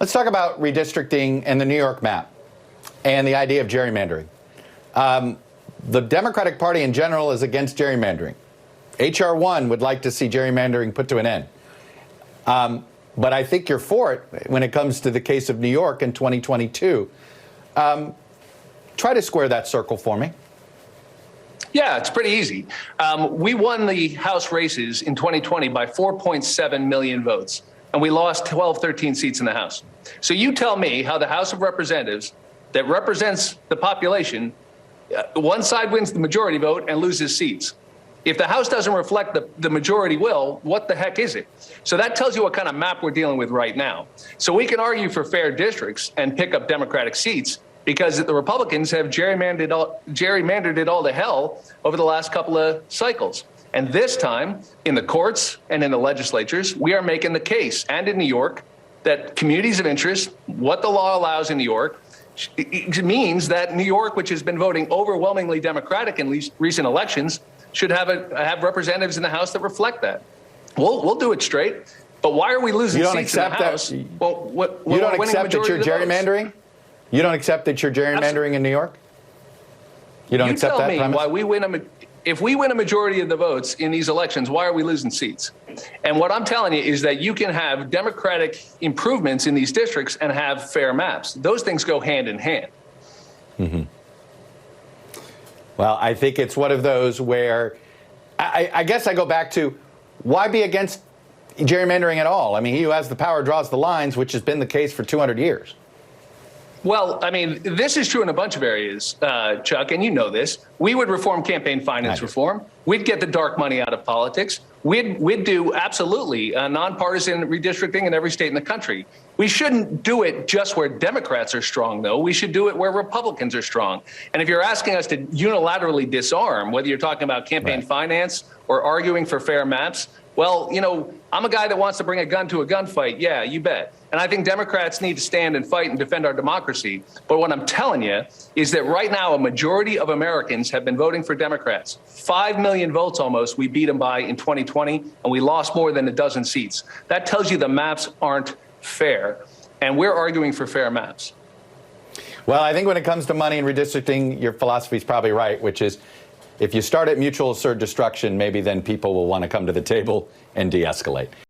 Let's talk about redistricting and the New York map and the idea of gerrymandering. The Democratic Party in general is against gerrymandering. H.R. 1 would like to see gerrymandering put to an end. But I think you're for it when it comes to the case of New York in 2022. Try to square that circle for me. Yeah, it's pretty easy. We won the House races in 2020 by 4.7 million votes, and we lost 12, 13 seats in the House. So you tell me how the House of Representatives that represents the population, one side wins the majority vote and loses seats. If the House doesn't reflect the majority will, what the heck is it? So that tells you what kind of map we're dealing with right now. So we can argue for fair districts and pick up Democratic seats because the Republicans have gerrymandered it all to hell over the last couple of cycles. And this time, in the courts and in the legislatures, we are making the case, and in New York, that communities of interest, what the law allows in New York, it means that New York, which has been voting overwhelmingly Democratic in recent elections, should have representatives in the House that reflect that. We'll do it straight. But why are we losing seats in the House? You don't accept that you're gerrymandering? You don't accept that you're gerrymandering in New York? You don't accept that premise? You tell me why if we win a majority of the votes in these elections, why are we losing seats? And what I'm telling you is that you can have Democratic improvements in these districts and have fair maps. Those things go hand in hand. Mm-hmm. Well, I think it's one of those where I guess I go back to why be against gerrymandering at all? I mean, he who has the power draws the lines, which has been the case for 200 years. Well, I mean, this is true in a bunch of areas, Chuck, and you know this. We would reform campaign finance reform. We'd get the dark money out of politics. We'd do absolutely nonpartisan redistricting in every state in the country. We shouldn't do it just where Democrats are strong, though. We should do it where Republicans are strong. And if you're asking us to unilaterally disarm, whether you're talking about campaign finance or arguing for fair maps, well, you know, I'm a guy that wants to bring a gun to a gunfight. Yeah, you bet. And I think Democrats need to stand and fight and defend our democracy. But what I'm telling you is that right now, a majority of Americans have been voting for Democrats. 5 million votes almost we beat them by in 2020, and we lost more than a dozen seats. That tells you the maps aren't fair, and we're arguing for fair maps. Well, I think when it comes to money and redistricting, your philosophy is probably right, which is if you start at mutual assured destruction, maybe then people will want to come to the table and de-escalate.